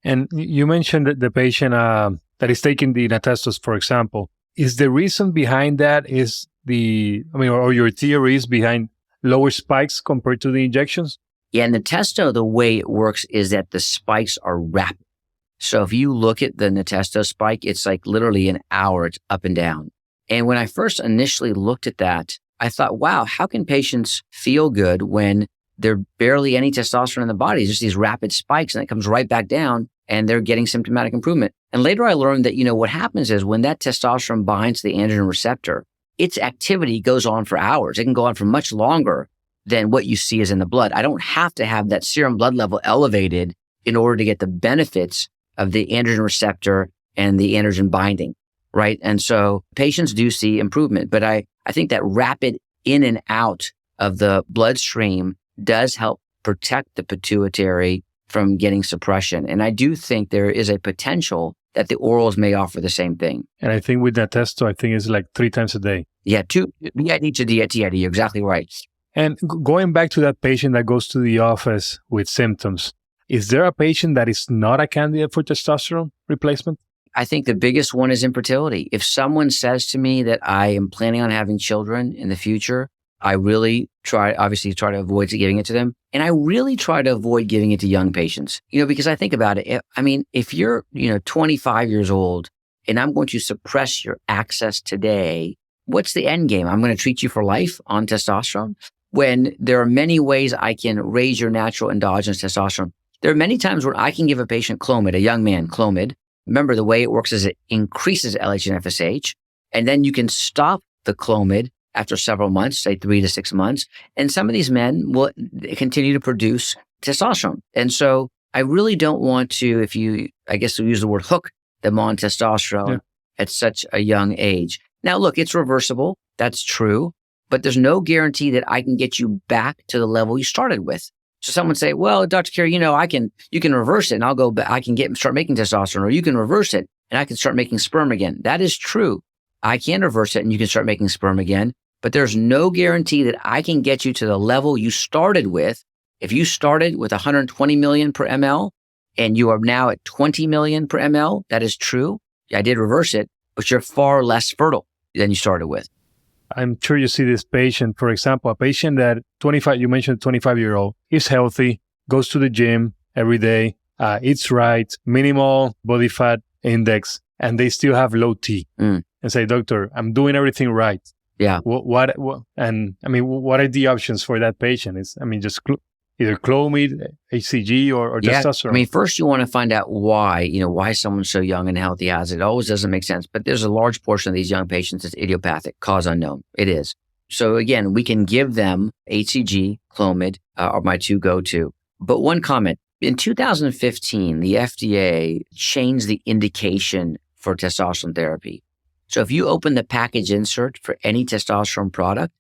And you mentioned that the patient that is taking the Natestos, for example, is the reason behind that or your theories behind lower spikes compared to the injections? Yeah, and the Testo, the way it works is that the spikes are rapid. So if you look at the Natesto spike, it's like literally an hour, it's up and down. And when I first initially looked at that, I thought, wow, how can patients feel good when there's barely any testosterone in the body? It's just these rapid spikes and it comes right back down and they're getting symptomatic improvement. And later I learned that, what happens is when that testosterone binds to the androgen receptor, its activity goes on for hours. It can go on for much longer than what you see is in the blood. I don't have to have that serum blood level elevated in order to get the benefits of the androgen receptor and the androgen binding, right? And so patients do see improvement, but I think that rapid in and out of the bloodstream does help protect the pituitary from getting suppression. And I do think there is a potential that the orals may offer the same thing. And I think with that testo, I think it's like 3 times a day. Yeah, 2 BID to TID. You're exactly right. And going back to that patient that goes to the office with symptoms, is there a patient that is not a candidate for testosterone replacement? I think the biggest one is infertility. If someone says to me that I am planning on having children in the future, I really try to avoid giving it to them. And I really try to avoid giving it to young patients, because I think about it. If you're, 25 years old and I'm going to suppress your access today, what's the end game? I'm going to treat you for life on testosterone when there are many ways I can raise your natural endogenous testosterone. There are many times where I can give a patient Clomid, a young man Clomid. Remember, the way it works is it increases LH and FSH, and then you can stop the Clomid after several months, say 3 to 6 months. And some of these men will continue to produce testosterone. And so I really don't want to, I guess we'll use the word hook them on testosterone at such a young age. Now, look, it's reversible. That's true. But there's no guarantee that I can get you back to the level you started with. So someone say, well, Dr. Kera, you can reverse it and I'll go back. I can start making testosterone, or you can reverse it and I can start making sperm again. That is true. I can reverse it and you can start making sperm again, but there's no guarantee that I can get you to the level you started with. If you started with 120 million per ml and you are now at 20 million per ml, that is true. I did reverse it, but you're far less fertile than you started with. I'm sure you see this patient, for example, a patient that you mentioned 25-year-old, is healthy, goes to the gym every day, eats right, minimal body fat index, and they still have low T. And say, doctor, I'm doing everything right. Yeah. What are the options for that patient? Just either Clomid, HCG, or testosterone. First you want to find out why someone's so young and healthy has it. It always doesn't make sense. But there's a large portion of these young patients that's idiopathic, cause unknown. It is. So again, we can give them HCG, Clomid, are my two go-to. But one comment, in 2015, the FDA changed the indication for testosterone therapy. So if you open the package insert for any testosterone product,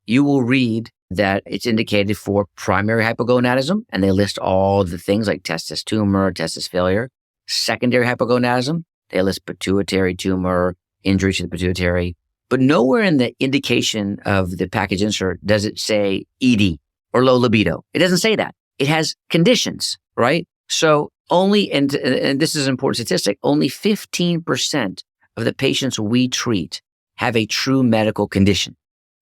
you will read that it's indicated for primary hypogonadism, and they list all the things like testis tumor, testis failure. Secondary hypogonadism, they list pituitary tumor, injury to the pituitary. But nowhere in the indication of the package insert does it say ED or low libido. It doesn't say that. It has conditions, right? So only, and this is an important statistic, only 15% of the patients we treat have a true medical condition.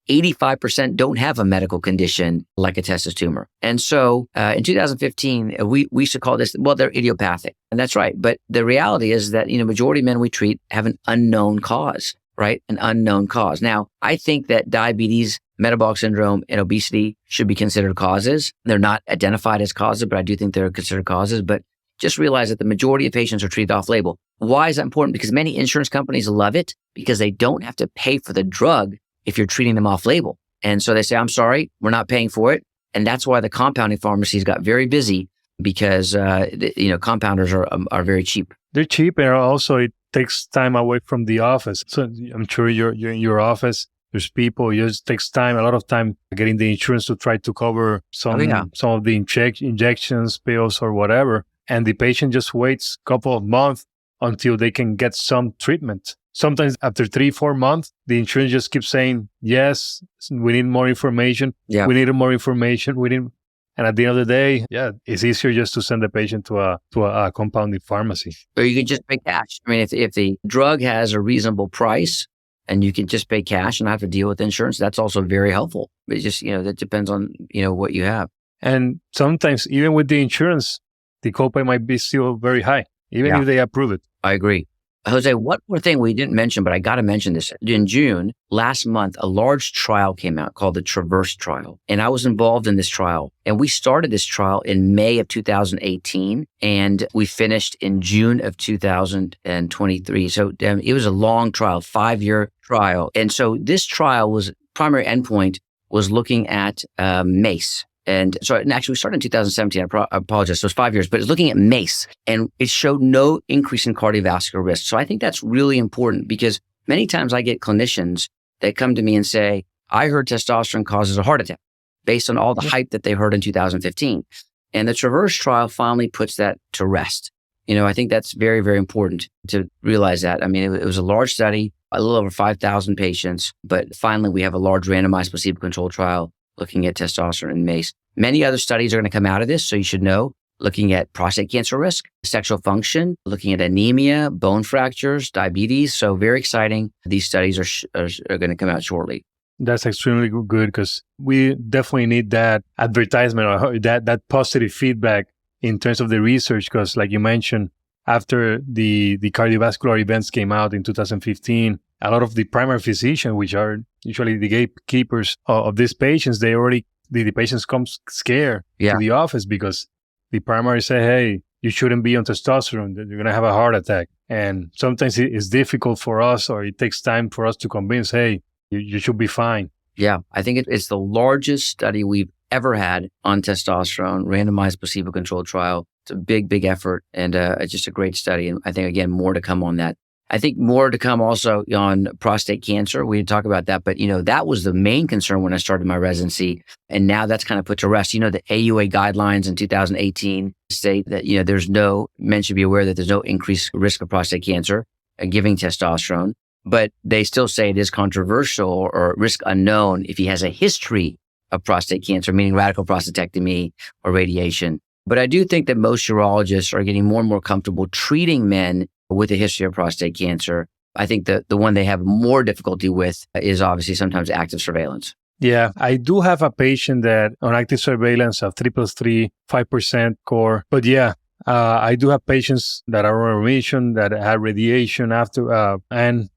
85% don't have a medical condition like a testis tumor. And so in 2015, we used to call this, they're idiopathic. And that's right. But the reality is that, majority of men we treat have an unknown cause, right? An unknown cause. Now, I think that diabetes, metabolic syndrome, and obesity should be considered causes. They're not identified as causes, but I do think they're considered causes. But just realize that the majority of patients are treated off-label. Why is that important? Because many insurance companies love it because they don't have to pay for the drug if you're treating them off-label. And so they say, I'm sorry, we're not paying for it. And that's why the compounding pharmacies got very busy because, compounders are very cheap. They're cheap, and also it takes time away from the office. So I'm sure you're in your office. There's people, it just takes time, a lot of time getting the insurance to try to cover some of the injections, pills, or whatever. And the patient just waits a couple of months until they can get some treatment. Sometimes after 3-4 months, the insurance just keeps saying, yes, we need more information. Yeah. We need more information. And at the end of the day, it's easier just to send the patient to a compounding pharmacy. Or you can just pay cash. If the drug has a reasonable price and you can just pay cash and not have to deal with insurance, that's also very helpful. But it just, that depends on, what you have. And sometimes even with the insurance, the copay might be still very high, even if they approve it. I agree. Jose, one more thing we didn't mention, but I got to mention this. In June, last month, a large trial came out called the Traverse trial. And I was involved in this trial. And we started this trial in May of 2018, and we finished in June of 2023. So it was a long trial, 5-year trial. And so this trial primary endpoint was looking at MACE. And actually, we started in 2017. I apologize. So it's 5 years, but it's looking at MACE, and it showed no increase in cardiovascular risk. So I think that's really important because many times I get clinicians that come to me and say, I heard testosterone causes a heart attack based on all the hype that they heard in 2015. And the Traverse trial finally puts that to rest. I think that's very, very important to realize that. It was a large study, a little over 5,000 patients, but finally we have a large randomized placebo-controlled trial looking at testosterone and MACE. Many other studies are going to come out of this, so you should know, looking at prostate cancer risk, sexual function, looking at anemia, bone fractures, diabetes. So very exciting. These studies are going to come out shortly. That's extremely good because we definitely need that advertisement or that positive feedback in terms of the research because like you mentioned, after the cardiovascular events came out in 2015, a lot of the primary physicians, which are usually the gatekeepers of these patients, the patients come scared to the office because the primary say, hey, you shouldn't be on testosterone. You're going to have a heart attack. And sometimes it's difficult for us or it takes time for us to convince, hey, you should be fine. Yeah, I think it's the largest study we've ever had on testosterone, randomized placebo-controlled trial. It's a big, big effort, and it's just a great study. And I think, again, more to come on that. I think more to come also on prostate cancer. We didn't talk about that, but, that was the main concern when I started my residency. And now that's kind of put to rest. The AUA guidelines in 2018 state that, men should be aware that there's no increased risk of prostate cancer giving testosterone. But they still say it is controversial or risk unknown if he has a history of prostate cancer, meaning radical prostatectomy or radiation. But I do think that most urologists are getting more and more comfortable treating men with a history of prostate cancer. I think the one they have more difficulty with is obviously sometimes active surveillance. Yeah, I do have a patient that on active surveillance of 3+3, 5% core. But yeah, I do have patients that are on remission, that had radiation after, and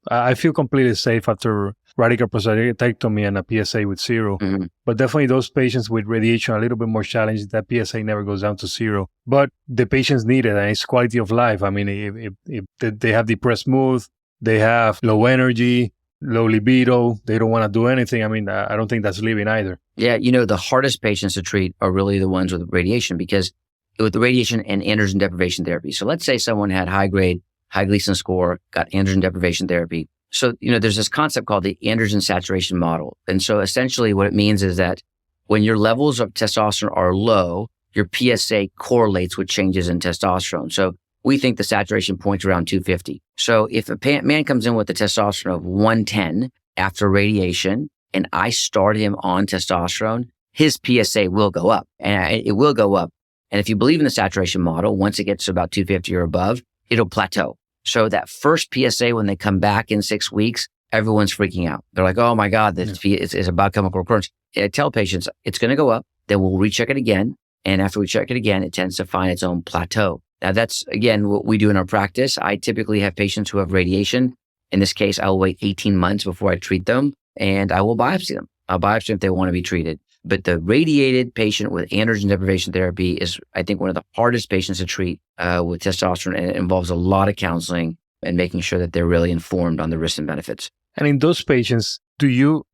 I feel completely safe after radical prostatectomy and a PSA with 0. Mm-hmm. But definitely those patients with radiation are a little bit more challenging. That PSA never goes down to 0. But the patients need it, and it's quality of life. I mean, if they have depressed mood, they have low energy, low libido, they don't want to do anything. I mean, I don't think that's living either. Yeah, the hardest patients to treat are really the ones with radiation, because with the radiation and androgen deprivation therapy. So let's say someone had high Gleason score, got androgen deprivation therapy. So, there's this concept called the androgen saturation model. And so essentially what it means is that when your levels of testosterone are low, your PSA correlates with changes in testosterone. So we think the saturation point's around 250. So if a man comes in with a testosterone of 110 after radiation, and I start him on testosterone, his PSA will go up, and it will go up. And if you believe in the saturation model, once it gets to about 250 or above, it'll plateau. So that first PSA, when they come back in 6 weeks, everyone's freaking out. They're like, oh my God, this is a biochemical recurrence. I tell patients it's going to go up, then we'll recheck it again. And after we check it again, it tends to find its own plateau. Now that's, again, what we do in our practice. I typically have patients who have radiation. In this case, I will wait 18 months before I treat them, and I will biopsy them. I'll biopsy them if they want to be treated. But the radiated patient with androgen deprivation therapy is, I think, one of the hardest patients to treat with testosterone, and it involves a lot of counseling and making sure that they're really informed on the risks and benefits. And in those patients,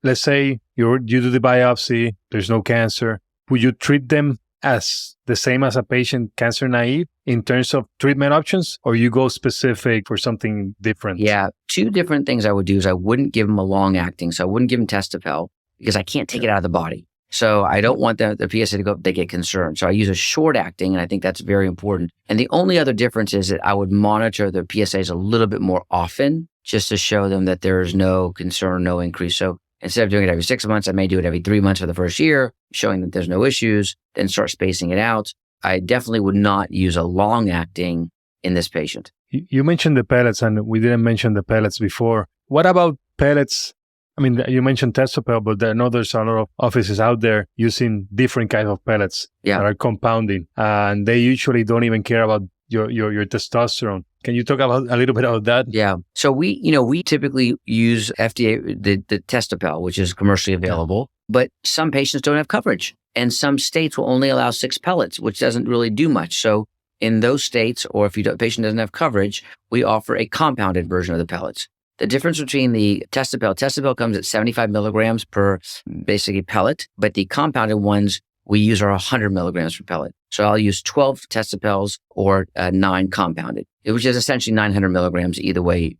let's say you do the biopsy, there's no cancer, would you treat them as the same as a patient cancer naive in terms of treatment options, or you go specific for something different? Yeah, 2 different things I would do is I wouldn't give them a long acting. So I wouldn't give them Testopel because I can't take it out of the body. So I don't want the PSA to go up, they get concerned. So I use a short acting, and I think that's very important. And the only other difference is that I would monitor their PSAs a little bit more often, just to show them that there's no concern, no increase. So instead of doing it every 6 months, I may do it every 3 months for the first year, showing that there's no issues, then start spacing it out. I definitely would not use a long acting in this patient. You mentioned the pellets, and we didn't mention the pellets before. What about pellets? I mean, you mentioned Testopel, but I know there's a lot of offices out there using different kinds of pellets that are compounding, and they usually don't even care about your testosterone. Can you talk a little bit about that? Yeah. So we typically use FDA, the Testopel, which is commercially available, but some patients don't have coverage, and some states will only allow 6 pellets, which doesn't really do much. So in those states, or if the patient doesn't have coverage, we offer a compounded version of the pellets. The difference between the Testopel comes at 75 milligrams per basically pellet, but the compounded ones we use are 100 milligrams per pellet. So I'll use 12 Testopels or 9 compounded, which is essentially 900 milligrams either way,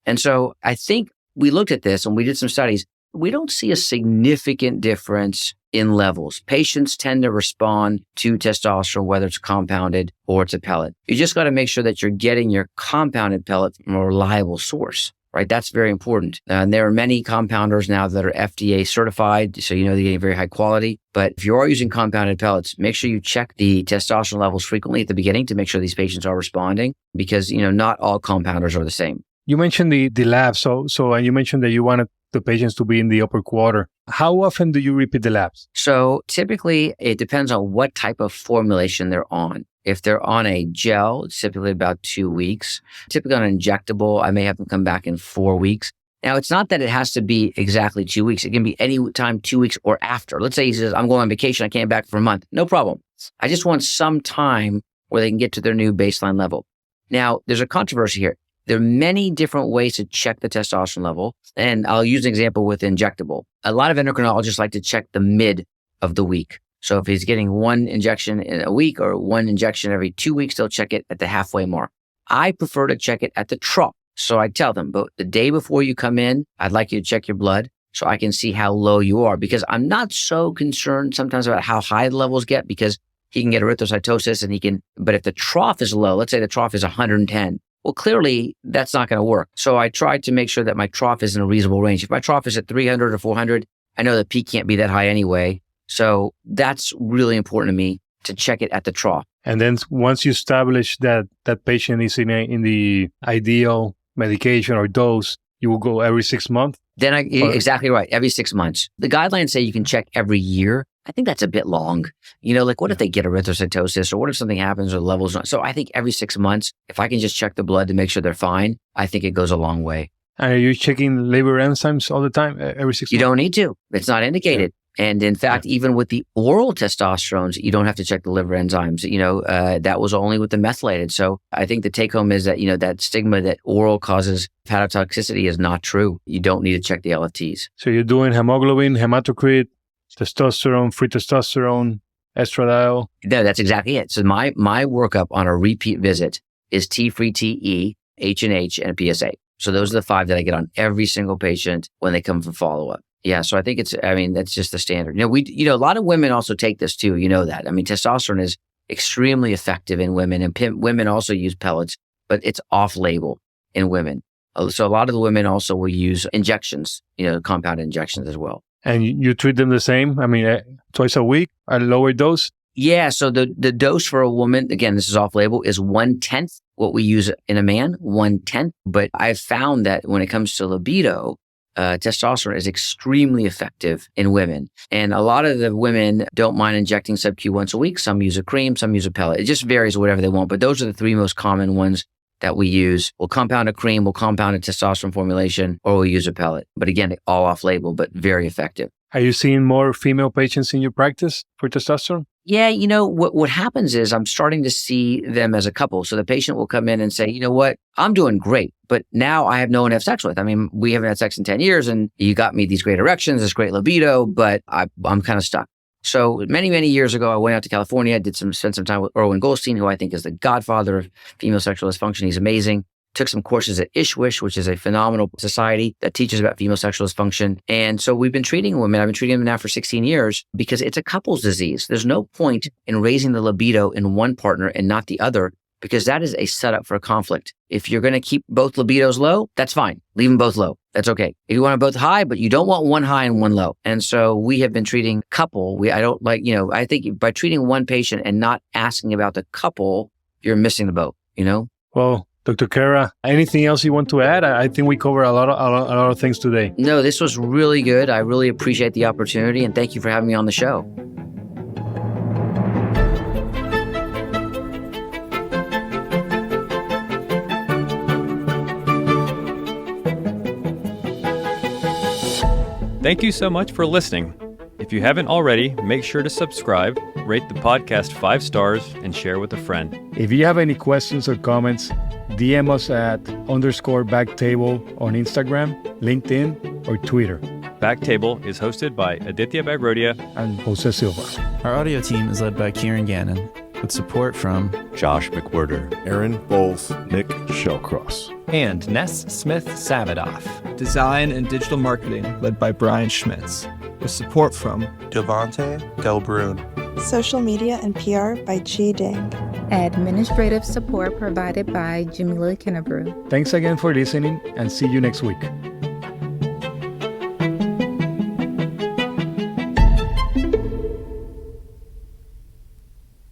And so I think we looked at this and we did some studies. We don't see a significant difference in levels. Patients tend to respond to testosterone, whether it's compounded or it's a pellet. You just got to make sure that you're getting your compounded pellet from a reliable source. Right, that's very important. And there are many compounders now that are FDA certified, so they're getting very high quality. But if you are using compounded pellets, make sure you check the testosterone levels frequently at the beginning to make sure these patients are responding, because not all compounders are the same. You mentioned the lab, so and you mentioned that you wanted the patients to be in the upper quarter. How often do you repeat the labs? So typically, it depends on what type of formulation they're on. If they're on a gel, it's typically about 2 weeks. Typically on an injectable, I may have them come back in 4 weeks. Now, it's not that it has to be exactly 2 weeks. It can be any time 2 weeks or after. Let's say he says, I'm going on vacation, I came back for a month. No problem. I just want some time where they can get to their new baseline level. Now, there's a controversy here. There are many different ways to check the testosterone level. And I'll use an example with injectable. A lot of endocrinologists like to check the mid of the week. So if he's getting one injection in a week or one injection every 2 weeks, they'll check it at the halfway mark. I prefer to check it at the trough. So I tell them, but the day before you come in, I'd like you to check your blood so I can see how low you are, because I'm not so concerned sometimes about how high the levels get, because he can get erythrocytosis but if the trough is low, let's say the trough is 110, well, clearly that's not going to work. So I try to make sure that my trough is in a reasonable range. If my trough is at 300 or 400, I know the peak can't be that high anyway. So that's really important to me to check it at the trough. And then once you establish that that patient is in the ideal medication or dose, you will go every 6 months? Exactly right. Every 6 months. The guidelines say you can check every year. I think that's a bit long. What if they get erythrocytosis, or what if something happens or the levels not? So I think every 6 months, if I can just check the blood to make sure they're fine, I think it goes a long way. And are you checking liver enzymes all the time, every 6 months? You don't need to. It's not indicated. Yeah. And in fact, even with the oral testosterones, you don't have to check the liver enzymes. That was only with the methylated. So I think the take home is that, that stigma that oral causes hepatotoxicity is not true. You don't need to check the LFTs. So you're doing hemoglobin, hematocrit, testosterone, free testosterone, estradiol. No, that's exactly it. So my workup on a repeat visit is T-free TE, H&H, and PSA. So those are the 5 that I get on every single patient when they come for follow-up. Yeah, so I think that's just the standard. A lot of women also take this too. You know that. Testosterone is extremely effective in women, and women also use pellets, but it's off-label in women. So a lot of the women also will use injections, compounded injections as well. And you treat them the same? Twice a week at a lower dose? Yeah. So the dose for a woman, again, this is off-label, is 1/10 what we use in a man, 1/10. But I've found that when it comes to libido, testosterone is extremely effective in women. And a lot of the women don't mind injecting sub-Q once a week. Some use a cream, some use a pellet. It just varies whatever they want. But those are the 3 most common ones that we use. We'll compound a cream, we'll compound a testosterone formulation, or we'll use a pellet. But again, all off-label, but very effective. Are you seeing more female patients in your practice for testosterone? Yeah, what happens is I'm starting to see them as a couple. So the patient will come in and say, you know what, I'm doing great, but now I have no one to have sex with. We haven't had sex in 10 years and you got me these great erections, this great libido, but I'm kind of stuck. So many, many years ago, I went out to California, spent some time with Erwin Goldstein, who I think is the godfather of female sexual dysfunction. He's amazing. Took some courses at ISHWISH, which is a phenomenal society that teaches about female sexual dysfunction. And so we've been treating women. I've been treating them now for 16 years because it's a couples disease. There's no point in raising the libido in one partner and not the other, because that is a setup for a conflict. If you're going to keep both libidos low, that's fine. Leave them both low. That's okay. If you want them both high, but you don't want one high and one low. And so we have been treating couple. I think by treating one patient and not asking about the couple, you're missing the boat, Well, Dr. Kera, anything else you want to add? I think we covered a lot of things today. No, this was really good. I really appreciate the opportunity, and thank you for having me on the show. Thank you so much for listening. If you haven't already, make sure to subscribe, rate the podcast 5 stars, and share with a friend. If you have any questions or comments, DM us at _BackTable on Instagram, LinkedIn, or Twitter. BackTable is hosted by Aditya Bagrodia and Jose Silva. Our audio team is led by Kieran Gannon, with support from Josh McWhirter, Aaron Bowles, Nick Shellcross, and Ness Smith-Savadoff. Design and digital marketing led by Brian Schmitz, with support from Devante Delbrun. Social media and PR by G. Ding. Administrative support provided by Jamila Kennebrew. Thanks again for listening, and see you next week.